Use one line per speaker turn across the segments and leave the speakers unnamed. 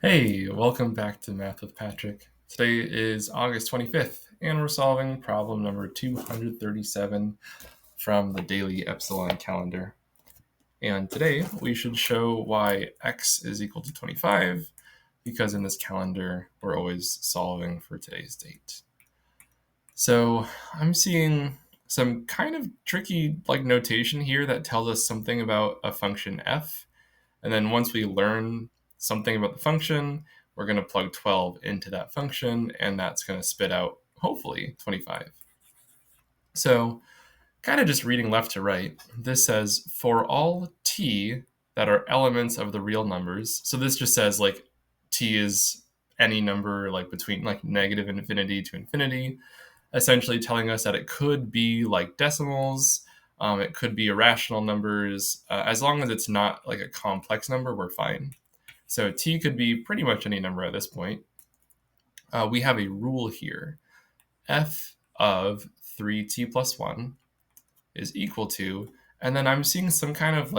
Hey, welcome back to Math with Patrick. Today is August 25th, and we're solving problem number 237 from the Daily Epsilon calendar. And today we should show why x is equal to 25, because in this calendar we're always solving for today's date. So I'm seeing some kind of tricky notation here that tells us something about a function f. And then once we learn something about the function, we're going to plug 12 into that function, and that's going to spit out, hopefully, 25. So kind of just reading left to right, this says, for all t that are elements of the real numbers, so this just says, t is any number, between, negative infinity to infinity, essentially telling us that it could be, decimals, it could be irrational numbers. As long as it's not, a complex number, we're fine. So t could be pretty much any number at this point. We have a rule here. F of 3t plus 1 is equal to, and then I'm seeing some kind of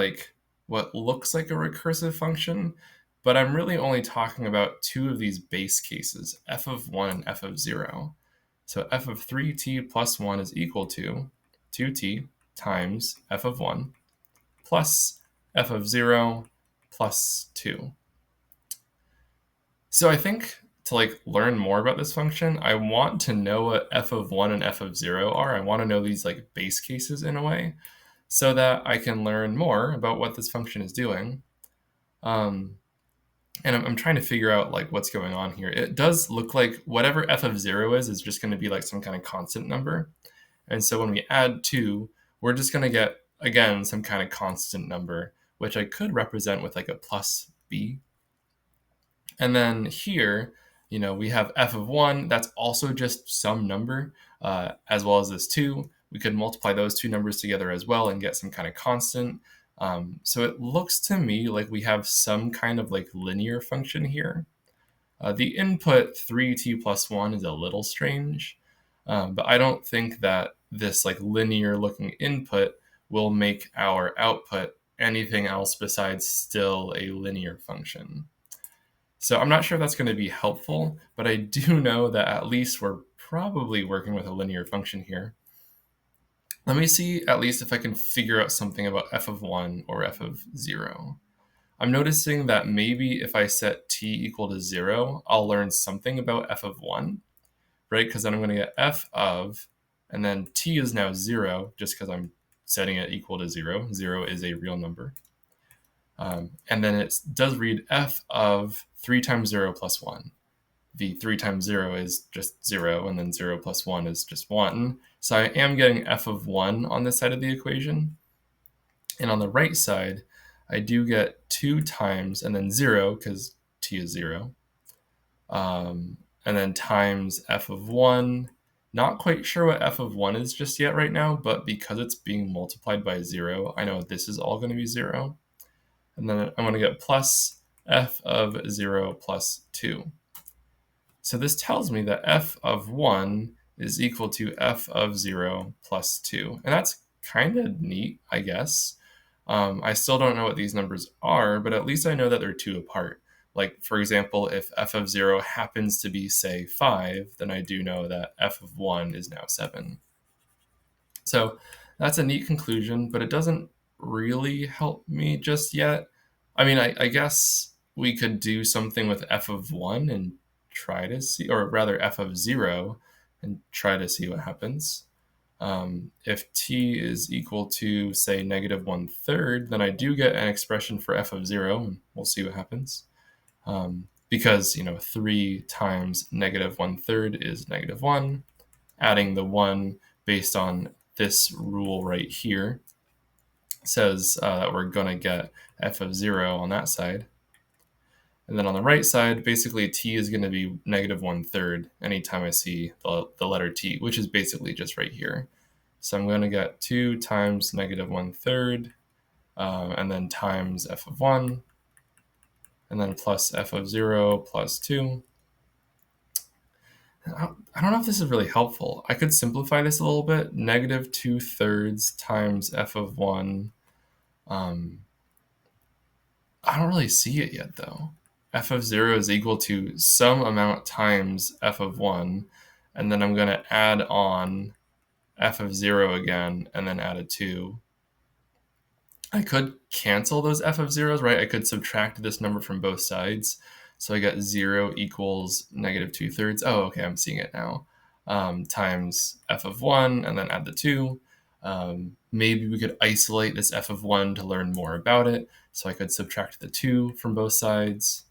what looks like a recursive function, but I'm really only talking about two of these base cases, f of 1 and f of 0. So f of 3t plus 1 is equal to 2t times f of 1 plus f of 0 plus 2. So I think to learn more about this function, I want to know what f of 1 and f of 0 are. I want to know these base cases in a way so that I can learn more about what this function is doing. And I'm trying to figure out what's going on here. It does look like whatever f of 0 is just going to be some kind of constant number. And so when we add 2, we're just going to get, again, some kind of constant number, which I could represent with a plus b. And then here, we have f of 1. That's also just some number, as well as this 2. We could multiply those two numbers together as well and get some kind of constant. So it looks to me like we have some kind of linear function here. The input 3t plus 1 is a little strange, but I don't think that this linear looking input will make our output anything else besides still a linear function. So I'm not sure if that's going to be helpful, but I do know that at least we're probably working with a linear function here. Let me see at least if I can figure out something about f of 1 or f of 0. I'm noticing that maybe if I set t equal to 0, I'll learn something about f of 1, right? Because then I'm going to get f of, and then t is now 0, just because I'm setting it equal to 0. 0 is a real number. And then it does read f of 3 times 0 plus 1. The 3 times 0 is just 0, and then 0 plus 1 is just 1. So I am getting f of 1 on this side of the equation. And on the right side, I do get 2 times, and then 0, because t is 0. And then times f of 1. Not quite sure what f of 1 is just yet right now, but because it's being multiplied by 0, I know this is all going to be 0. And then I'm going to get plus f of 0 plus 2. So this tells me that f of 1 is equal to f of 0 plus 2. And that's kind of neat, I guess. I still don't know what these numbers are, but at least I know that they're 2 apart. For example, if f of 0 happens to be, say, 5, then I do know that f of 1 is now 7. So that's a neat conclusion, but it doesn't really help me just yet. I mean, I guess we could do something with f of 1 and try to see, or rather f of 0, and try to see what happens. If t is equal to, say, negative 1/3, then I do get an expression for f of 0, and we'll see what happens. Because, 3 times negative 1/3 is negative 1. Adding the 1 based on this rule right here says that we're going to get f of 0 on that side. And then on the right side, basically t is going to be negative 1/3 anytime I see the letter t, which is basically just right here. So I'm going to get 2 times negative 1/3, and then times f of 1, and then plus f of 0 plus 2. I don't know if this is really helpful. I could simplify this a little bit. Negative 2/3 times f of 1. I don't really see it yet, though. f of 0 is equal to some amount times f of 1, and then I'm going to add on f of 0 again, and then add a 2. I could cancel those f of 0s, right? I could subtract this number from both sides. So I got 0 equals negative 2/3. Oh, okay, I'm seeing it now. Times f of 1, and then add the 2. Maybe we could isolate this f of 1 to learn more about it. So I could subtract the 2 from both sides.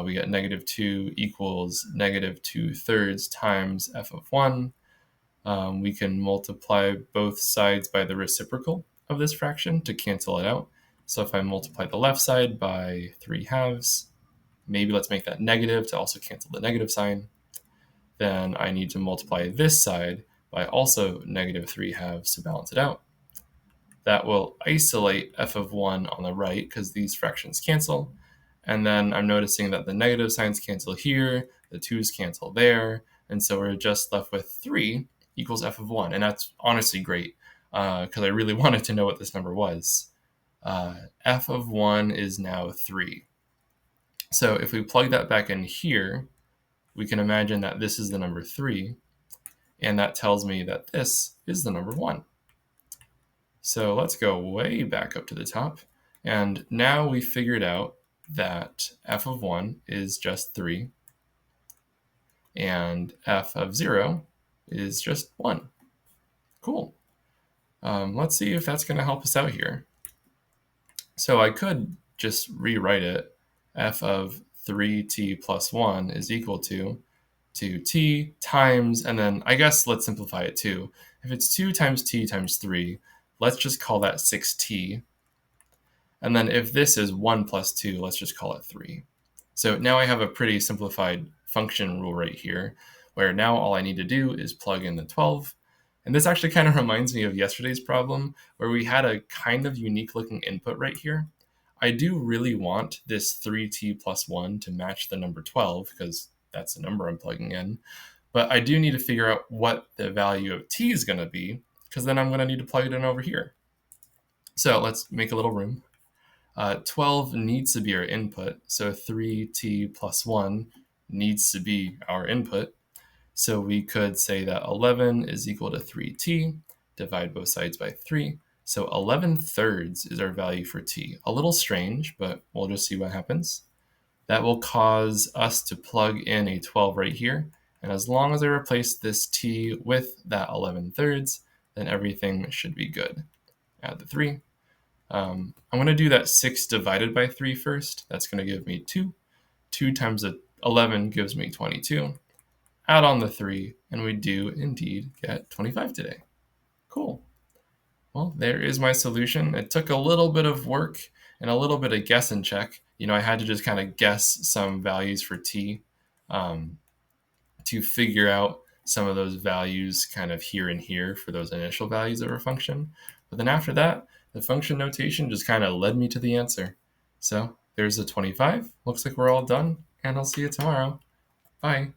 We get negative 2 equals negative 2/3 times f of 1. We can multiply both sides by the reciprocal of this fraction to cancel it out. So if I multiply the left side by 3/2, maybe let's make that negative to also cancel the negative sign. Then I need to multiply this side by also negative 3/2 to balance it out. That will isolate f of 1 on the right because these fractions cancel. And then I'm noticing that the negative signs cancel here, the 2's cancel there, and so we're just left with 3 equals f of 1. And that's honestly great because I really wanted to know what this number was. F of 1 is now 3. So if we plug that back in here, we can imagine that this is the number 3, and that tells me that this is the number 1. So let's go way back up to the top, and now we figured out that f of 1 is just 3, and f of 0 is just 1. Cool. Let's see if that's going to help us out here. So I could just rewrite it. F of 3t plus 1 is equal to 2t times, and then I guess let's simplify it too. If it's 2 times t times 3, let's just call that 6t. And then if this is 1 plus 2, let's just call it 3. So now I have a pretty simplified function rule right here, where now all I need to do is plug in the 12. And this actually kind of reminds me of yesterday's problem, where we had a kind of unique looking input right here. I do really want this 3t plus 1 to match the number 12, because that's the number I'm plugging in. But I do need to figure out what the value of t is going to be, because then I'm going to need to plug it in over here. So let's make a little room. 12 needs to be our input, so 3t plus 1 needs to be our input. So we could say that 11 is equal to 3t, divide both sides by 3. So 11/3 is our value for t. A little strange, but we'll just see what happens. That will cause us to plug in a 12 right here. And as long as I replace this t with that 11/3, then everything should be good. Add the 3. I'm going to do that 6 divided by 3 first. That's going to give me 2. 2 times 11 gives me 22. Add on the 3, and we do indeed get 25 today. Cool. Well, there is my solution. It took a little bit of work and a little bit of guess and check. I had to just kind of guess some values for t to figure out some of those values kind of here and here for those initial values of our function. But then after that, the function notation just kind of led me to the answer. So there's the 25. Looks like we're all done, and I'll see you tomorrow. Bye.